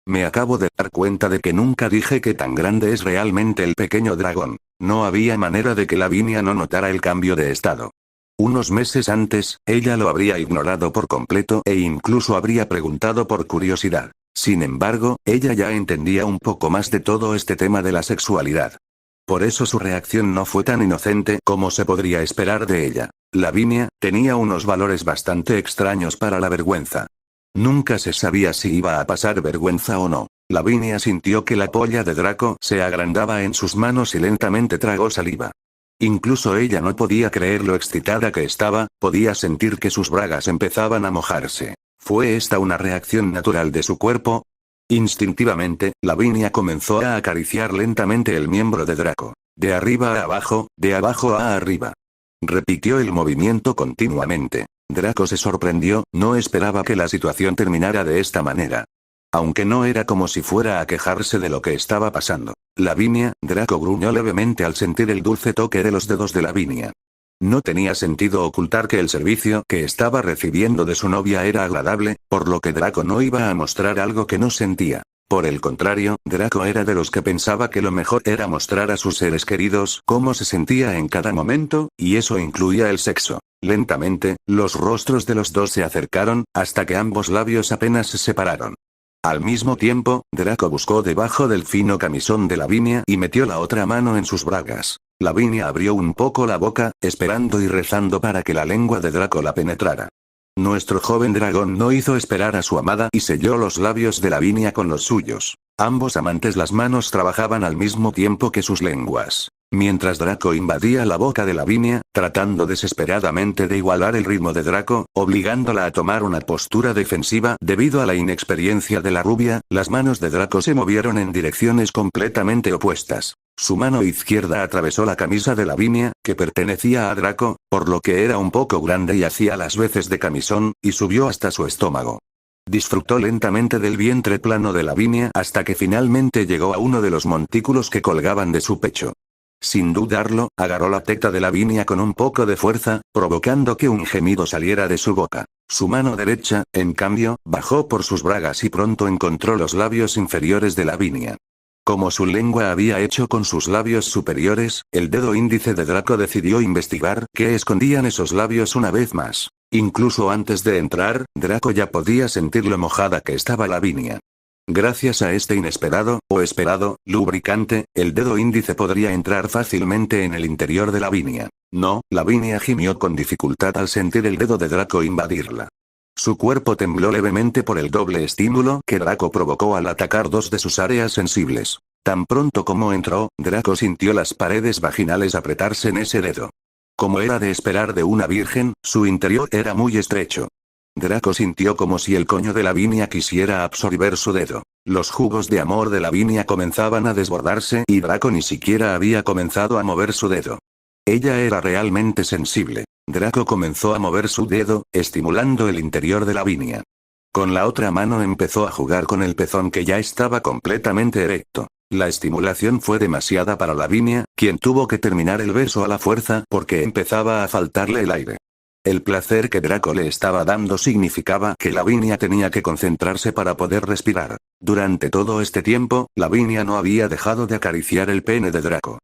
Me acabo de dar cuenta de que nunca dije que tan grande es realmente el pequeño dragón. No había manera de que Lavinia no notara el cambio de estado. Unos meses antes, ella lo habría ignorado por completo e incluso habría preguntado por curiosidad. Sin embargo, ella ya entendía un poco más de todo este tema de la sexualidad. Por eso su reacción no fue tan inocente como se podría esperar de ella. Lavinia tenía unos valores bastante extraños para la vergüenza. Nunca se sabía si iba a pasar vergüenza o no. Lavinia sintió que la polla de Draco se agrandaba en sus manos y lentamente tragó saliva. Incluso ella no podía creer lo excitada que estaba, podía sentir que sus bragas empezaban a mojarse. ¿Fue esta una reacción natural de su cuerpo? Instintivamente, Lavinia comenzó a acariciar lentamente el miembro de Draco. De arriba a abajo, de abajo a arriba. Repitió el movimiento continuamente. Draco se sorprendió, no esperaba que la situación terminara de esta manera. Aunque no era como si fuera a quejarse de lo que estaba pasando. Lavinia, Draco gruñó levemente al sentir el dulce toque de los dedos de Lavinia. No tenía sentido ocultar que el servicio que estaba recibiendo de su novia era agradable, por lo que Draco no iba a mostrar algo que no sentía. Por el contrario, Draco era de los que pensaba que lo mejor era mostrar a sus seres queridos cómo se sentía en cada momento, y eso incluía el sexo. Lentamente, los rostros de los dos se acercaron, hasta que ambos labios apenas se separaron. Al mismo tiempo, Draco buscó debajo del fino camisón de Lavinia y metió la otra mano en sus bragas. Lavinia abrió un poco la boca, esperando y rezando para que la lengua de Draco la penetrara. Nuestro joven dragón no hizo esperar a su amada y selló los labios de Lavinia con los suyos. Ambos amantes las manos trabajaban al mismo tiempo que sus lenguas. Mientras Draco invadía la boca de Lavinia, tratando desesperadamente de igualar el ritmo de Draco, obligándola a tomar una postura defensiva debido a la inexperiencia de la rubia, las manos de Draco se movieron en direcciones completamente opuestas. Su mano izquierda atravesó la camisa de Lavinia, que pertenecía a Draco, por lo que era un poco grande y hacía las veces de camisón, y subió hasta su estómago. Disfrutó lentamente del vientre plano de Lavinia hasta que finalmente llegó a uno de los montículos que colgaban de su pecho. Sin dudarlo, agarró la teta de Lavinia con un poco de fuerza, provocando que un gemido saliera de su boca. Su mano derecha, en cambio, bajó por sus bragas y pronto encontró los labios inferiores de Lavinia. Como su lengua había hecho con sus labios superiores, el dedo índice de Draco decidió investigar qué escondían esos labios una vez más. Incluso antes de entrar, Draco ya podía sentir lo mojada que estaba Lavinia. Gracias a este inesperado, o esperado, lubricante, el dedo índice podría entrar fácilmente en el interior de Lavinia. No, Lavinia gimió con dificultad al sentir el dedo de Draco invadirla. Su cuerpo tembló levemente por el doble estímulo que Draco provocó al atacar dos de sus áreas sensibles. Tan pronto como entró, Draco sintió las paredes vaginales apretarse en ese dedo. Como era de esperar de una virgen, su interior era muy estrecho. Draco sintió como si el coño de Lavinia quisiera absorber su dedo. Los jugos de amor de Lavinia comenzaban a desbordarse y Draco ni siquiera había comenzado a mover su dedo. Ella era realmente sensible. Draco comenzó a mover su dedo, estimulando el interior de Lavinia. Con la otra mano empezó a jugar con el pezón que ya estaba completamente erecto. La estimulación fue demasiada para Lavinia, quien tuvo que terminar el beso a la fuerza porque empezaba a faltarle el aire. El placer que Draco le estaba dando significaba que Lavinia tenía que concentrarse para poder respirar. Durante todo este tiempo, Lavinia no había dejado de acariciar el pene de Draco.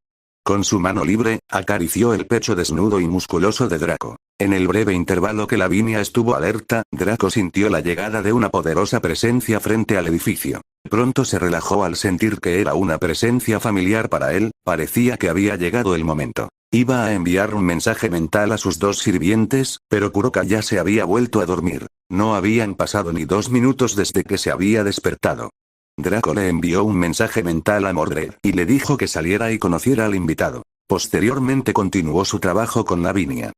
Con su mano libre, acarició el pecho desnudo y musculoso de Draco. En el breve intervalo que Lavinia estuvo alerta, Draco sintió la llegada de una poderosa presencia frente al edificio. Pronto se relajó al sentir que era una presencia familiar para él, parecía que había llegado el momento. Iba a enviar un mensaje mental a sus dos sirvientes, pero Kuroka ya se había vuelto a dormir. No habían pasado ni 2 minutos desde que se había despertado. Draco le envió un mensaje mental a Mordred y le dijo que saliera y conociera al invitado. Posteriormente continuó su trabajo con Lavinia.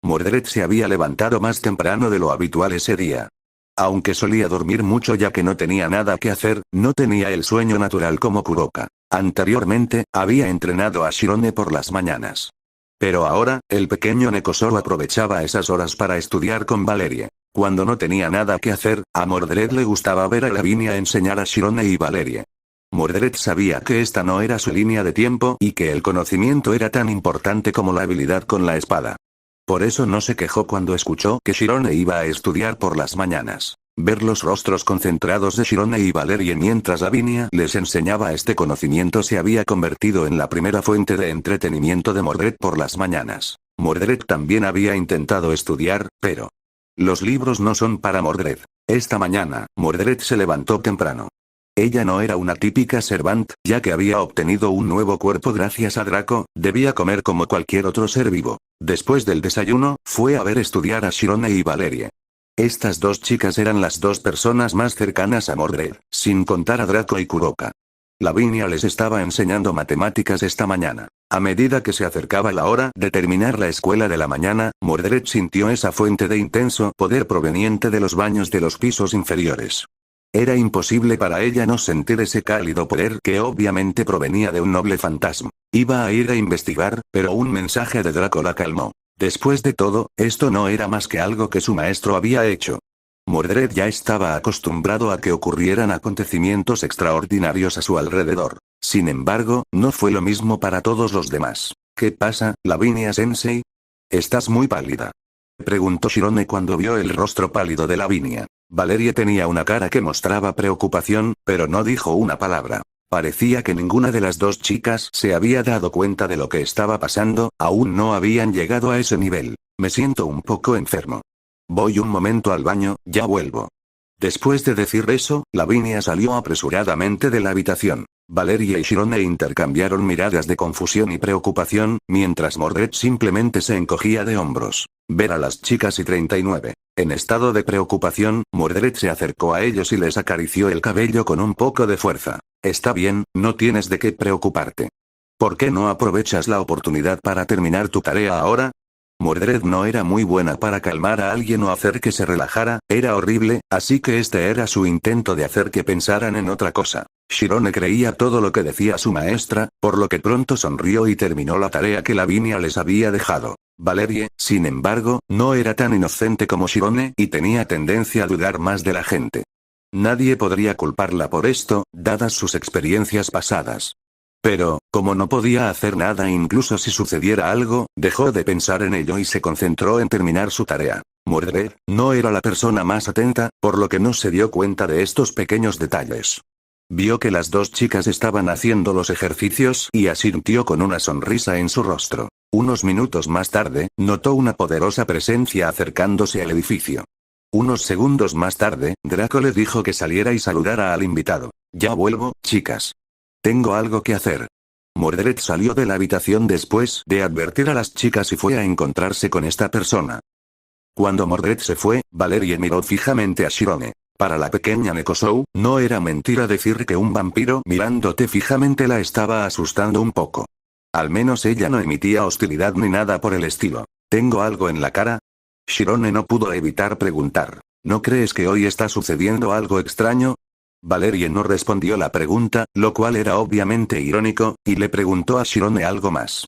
Mordred se había levantado más temprano de lo habitual ese día. Aunque solía dormir mucho ya que no tenía nada que hacer, no tenía el sueño natural como Kuroka. Anteriormente, había entrenado a Shirone por las mañanas. Pero ahora, el pequeño Nekosoro aprovechaba esas horas para estudiar con Valerie. Cuando no tenía nada que hacer, a Mordred le gustaba ver a Lavinia enseñar a Shirone y Valerie. Mordred sabía que esta no era su línea de tiempo y que el conocimiento era tan importante como la habilidad con la espada. Por eso no se quejó cuando escuchó que Shirone iba a estudiar por las mañanas. Ver los rostros concentrados de Shirone y Valerie mientras Lavinia les enseñaba este conocimiento se había convertido en la primera fuente de entretenimiento de Mordred por las mañanas. Mordred también había intentado estudiar, pero los libros no son para Mordred. Esta mañana, Mordred se levantó temprano. Ella no era una típica servant, ya que había obtenido un nuevo cuerpo gracias a Draco, debía comer como cualquier otro ser vivo. Después del desayuno, fue a ver estudiar a Shirone y Valerie. Estas dos chicas eran las dos personas más cercanas a Mordred, sin contar a Draco y Kuroka. Lavinia les estaba enseñando matemáticas esta mañana. A medida que se acercaba la hora de terminar la escuela de la mañana, Mordred sintió esa fuente de intenso poder proveniente de los baños de los pisos inferiores. Era imposible para ella no sentir ese cálido poder que obviamente provenía de un noble fantasma. Iba a ir a investigar, pero un mensaje de Draco la calmó. Después de todo, esto no era más que algo que su maestro había hecho. Mordred ya estaba acostumbrado a que ocurrieran acontecimientos extraordinarios a su alrededor. Sin embargo, no fue lo mismo para todos los demás. ¿Qué pasa, Lavinia-sensei? Estás muy pálida. Preguntó Shirone cuando vio el rostro pálido de Lavinia. Valerie tenía una cara que mostraba preocupación, pero no dijo una palabra. Parecía que ninguna de las dos chicas se había dado cuenta de lo que estaba pasando, aún no habían llegado a ese nivel. Me siento un poco enfermo. Voy un momento al baño, ya vuelvo. Después de decir eso, Lavinia salió apresuradamente de la habitación. Valerie y Shirone intercambiaron miradas de confusión y preocupación, mientras Mordred simplemente se encogía de hombros. Ver a las chicas y 39. En estado de preocupación, Mordred se acercó a ellos y les acarició el cabello con un poco de fuerza. Está bien, no tienes de qué preocuparte. ¿Por qué no aprovechas la oportunidad para terminar tu tarea ahora? Mordred no era muy buena para calmar a alguien o hacer que se relajara, era horrible, así que este era su intento de hacer que pensaran en otra cosa. Shirone creía todo lo que decía su maestra, por lo que pronto sonrió y terminó la tarea que Lavinia les había dejado. Valerie, sin embargo, no era tan inocente como Shirone y tenía tendencia a dudar más de la gente. Nadie podría culparla por esto, dadas sus experiencias pasadas. Pero, como no podía hacer nada incluso si sucediera algo, dejó de pensar en ello y se concentró en terminar su tarea. Mordred no era la persona más atenta, por lo que no se dio cuenta de estos pequeños detalles. Vio que las dos chicas estaban haciendo los ejercicios y asintió con una sonrisa en su rostro. Unos minutos más tarde, notó una poderosa presencia acercándose al edificio. Unos segundos más tarde, Draco le dijo que saliera y saludara al invitado. Ya vuelvo, chicas. Tengo algo que hacer. Mordred salió de la habitación después de advertir a las chicas y fue a encontrarse con esta persona. Cuando Mordred se fue, Valerie miró fijamente a Shirone. Para la pequeña Nekoshou, no era mentira decir que un vampiro mirándote fijamente la estaba asustando un poco. Al menos ella no emitía hostilidad ni nada por el estilo. ¿Tengo algo en la cara? Shirone no pudo evitar preguntar. ¿No crees que hoy está sucediendo algo extraño? Valerie no respondió la pregunta, lo cual era obviamente irónico, y le preguntó a Shirone algo más.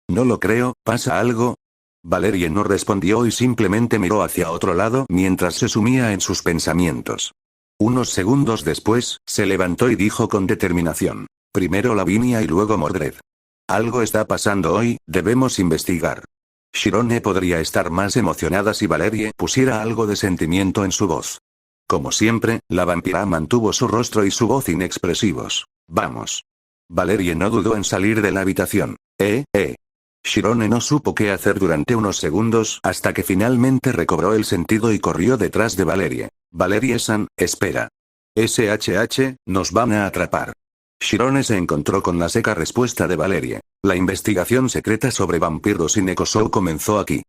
No lo creo, ¿pasa algo? Valerie no respondió y simplemente miró hacia otro lado mientras se sumía en sus pensamientos. Unos segundos después, se levantó y dijo con determinación. Primero Lavinia y luego Mordred. Algo está pasando hoy, debemos investigar. Shirone podría estar más emocionada si Valerie pusiera algo de sentimiento en su voz. Como siempre, la vampira mantuvo su rostro y su voz inexpresivos. Vamos. Valerie no dudó en salir de la habitación. Shirone no supo qué hacer durante unos segundos hasta que finalmente recobró el sentido y corrió detrás de Valerie. Valerie-san, espera. Nos van a atrapar. Shirone se encontró con la seca respuesta de Valerie. La investigación secreta sobre vampiros y Nekoshou comenzó aquí.